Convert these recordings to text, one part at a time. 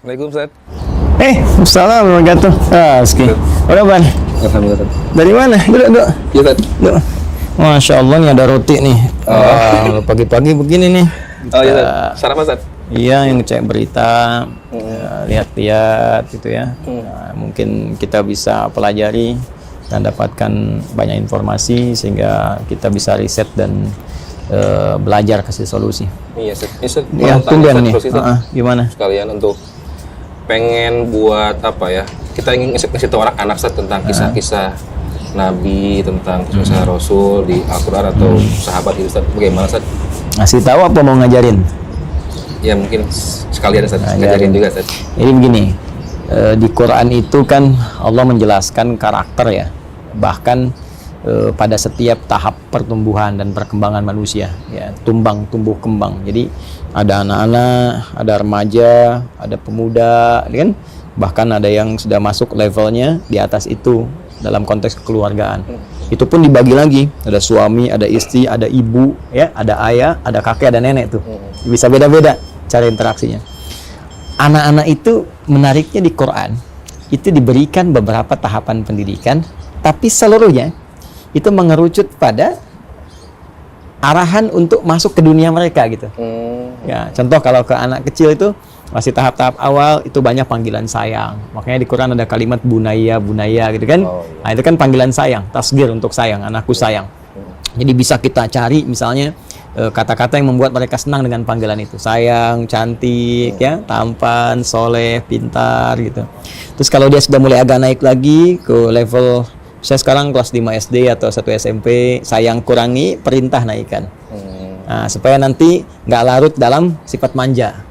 Assalamualaikum, Ustaz. Assalamualaikum warahmatullahi wabarakatuh. Udah, Ban? Alhamdulillah, Ustaz. Dari mana? Duduk. Iya, Ustaz. Duduk. Masya Allah, nih ada roti nih. Pagi-pagi begini nih. Oh, iya, Ustaz. Sarapan, Ustaz. Iya, yang ngecek berita, lihat-lihat gitu ya. Nah, mungkin kita bisa pelajari dan dapatkan banyak informasi sehingga kita bisa riset dan belajar kasih solusi. Iya, Ustaz. Ya, tumben nih. Gimana? Sekalian untuk pengen buat apa ya? Kita ingin ngasih tahu anak-anak, Ustaz, tentang kisah-kisah Nabi, tentang kisah Rasul di Al-Quran atau sahabat itu, Ustaz. Bagaimana, Ustaz? Ngasih tahu apa mau ngajarin? Ya mungkin sekalian, Ustaz. Ngajarin juga, Ustaz. Jadi begini, di Quran itu kan Allah menjelaskan karakter ya, bahkan pada setiap tahap pertumbuhan dan perkembangan manusia, ya, tumbuh kembang. Jadi ada anak-anak, ada remaja, ada pemuda, kan? Bahkan ada yang sudah masuk levelnya di atas itu dalam konteks kekeluargaan. Itu pun dibagi lagi, ada suami, ada istri, ada ibu, ya, ada ayah, ada kakek, ada nenek tuh. Bisa beda-beda cara interaksinya. Anak-anak itu menariknya di Quran itu diberikan beberapa tahapan pendidikan, tapi seluruhnya itu mengerucut pada arahan untuk masuk ke dunia mereka gitu. Ya, contoh kalau ke anak kecil itu masih tahap-tahap awal itu banyak panggilan sayang. Makanya di Quran ada kalimat bunaya gitu kan. Nah, itu kan panggilan sayang, tasgir untuk sayang, anakku sayang. Jadi bisa kita cari misalnya kata-kata yang membuat mereka senang dengan panggilan itu. Sayang, cantik, ya, tampan, soleh, pintar gitu. Terus kalau dia sudah mulai agak naik lagi ke level, saya sekarang kelas 5 SD atau 1 SMP, sayang kurangi, perintah naikkan. Nah, supaya nanti nggak larut dalam sifat manja.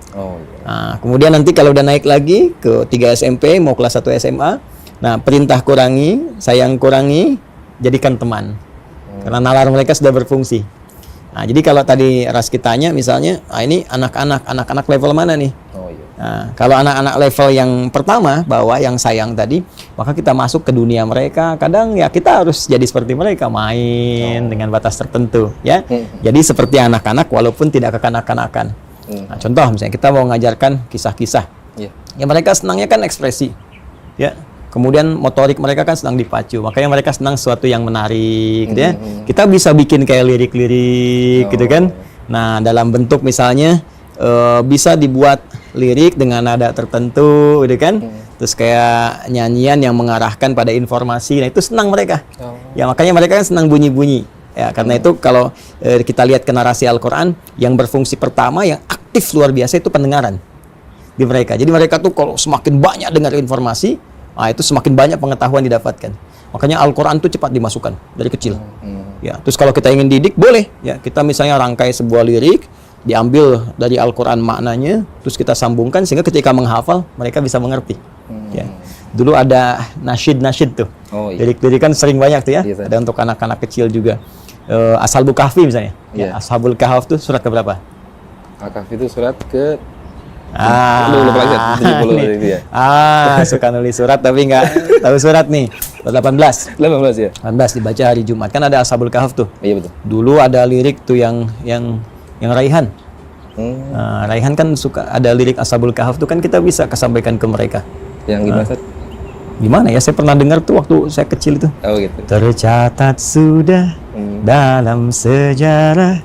Nah, kemudian nanti kalau udah naik lagi ke 3 SMP, mau kelas 1 SMA, nah perintah kurangi, sayang kurangi, jadikan teman. Karena nalar mereka sudah berfungsi. Nah, jadi kalau tadi Ras tanya misalnya, ini anak-anak level mana nih? Nah, kalau anak-anak level yang pertama, bahwa yang sayang tadi, maka kita masuk ke dunia mereka. Kadang ya kita harus jadi seperti mereka, main dengan batas tertentu, ya. Jadi seperti anak-anak walaupun tidak kekanak-kanakan. Nah, contoh misalnya kita mau mengajarkan kisah-kisah. Ya mereka senangnya kan ekspresi, ya. Kemudian motorik mereka kan sedang dipacu, makanya mereka senang sesuatu yang menarik, gitu ya. Kita bisa bikin kayak lirik-lirik, gitu kan. Nah, dalam bentuk misalnya bisa dibuat lirik dengan nada tertentu, gitu kan. Terus kayak nyanyian yang mengarahkan pada informasi. Nah, itu senang mereka. Ya, makanya mereka kan senang bunyi-bunyi. Ya, karena itu kalau kita lihat ke narasi Al-Quran, yang berfungsi pertama, yang aktif luar biasa itu pendengaran di mereka. Jadi mereka tuh kalau semakin banyak dengar informasi, nah itu semakin banyak pengetahuan didapatkan. Makanya Al-Quran itu cepat dimasukkan dari kecil. Ya, terus kalau kita ingin didik, boleh. Ya, kita misalnya rangkai sebuah lirik, diambil dari Al-Quran maknanya, terus kita sambungkan sehingga ketika menghafal mereka bisa mengerti. Ya. Dulu ada nasyid tuh. Lirik-lirik kan sering banyak tuh ya. Ada untuk anak-anak kecil juga. Ashabul Kahfi misalnya. Ya, Ashabul Kahf tuh surat ke berapa? Al-Kahfi itu surat ke suka nulis surat tapi nggak tahu surat nih. 18 ya. 18 dibaca hari Jumat. Kan ada Ashabul Kahf tuh. Iya betul. Dulu ada lirik tuh yang Raihan. Raihan kan suka ada lirik Ashabul Kahf tuh, kan kita bisa kesampaikan ke mereka. Yang gimana, Ustaz? Gimana ya? Saya pernah dengar tuh waktu saya kecil itu. Oh gitu. Tercatat sudah dalam sejarah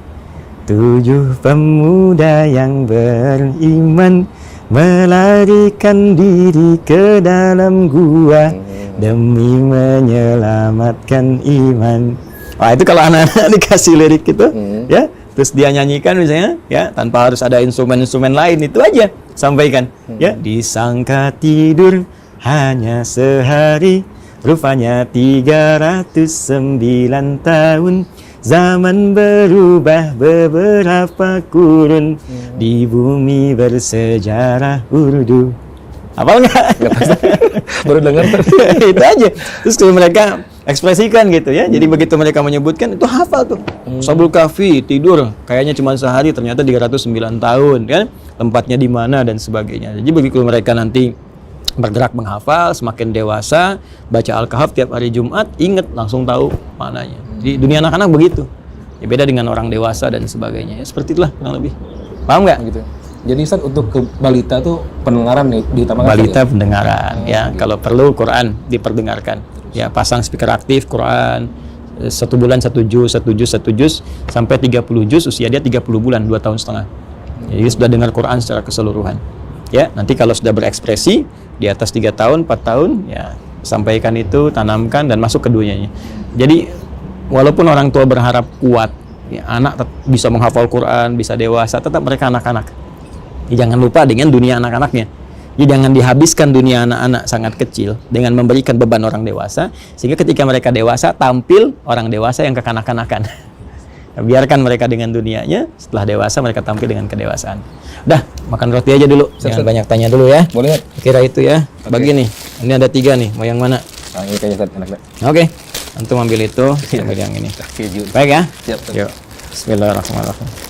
7 pemuda yang beriman melarikan diri ke dalam gua demi menyelamatkan iman. Wah, itu kalau anak-anak dikasih lirik gitu, ya, terus dia nyanyikan misalnya, ya, tanpa harus ada instrumen-instrumen lain, itu aja sampaikan, ya. Disangka tidur hanya sehari, rupanya 309 tahun. Zaman berubah beberapa kurun, di bumi bersejarah Urdu. Hafal nggak? Baru dengar. Itu aja. Terus kalau mereka ekspresikan gitu ya. Jadi begitu mereka menyebutkan, itu hafal tuh. Ashabul Kahfi tidur kayaknya cuma sehari, ternyata 309 tahun kan. Tempatnya di mana dan sebagainya. Jadi begitu mereka nanti bergerak menghafal, semakin dewasa, baca Al-Kahf tiap hari Jumat, inget langsung tahu maknanya. Di dunia anak-anak begitu. Ya beda dengan orang dewasa dan sebagainya. Ya, seperti itulah kurang lebih. Paham nggak? Gitu. Jadi Ustaz untuk ke balita tuh pendengaran nih diutamakan. Balita pendengaran ya. Kalau perlu Quran diperdengarkan. Ya, pasang speaker aktif Quran 1 bulan 1 juz sampai 30 juz, usia dia 30 bulan 2 tahun setengah. Jadi sudah dengar Quran secara keseluruhan. Ya, nanti kalau sudah berekspresi di atas 3 tahun, 4 tahun ya sampaikan itu, tanamkan dan masuk ke dunianya. Jadi walaupun orang tua berharap kuat ya, anak bisa menghafal Quran, bisa dewasa, tetap mereka anak-anak. Ya, jangan lupa dengan dunia anak-anaknya. Jadi jangan dihabiskan dunia anak-anak sangat kecil dengan memberikan beban orang dewasa, sehingga ketika mereka dewasa tampil orang dewasa yang kekanak-kanakan. Biarkan mereka dengan dunianya, setelah dewasa mereka tampil dengan kedewasaan. Udah, makan roti aja dulu, jangan banyak tanya dulu ya. Boleh. Kira itu ya. Bagi nih, ini ada 3 nih, mau yang mana? Nah, ini kayaknya Ustaz enak deh. Oke, antum ambil itu, ambil yang ini. Keju. Baik ya. Siap. Ustaz. Yuk, Bismillahirrahmanirrahim.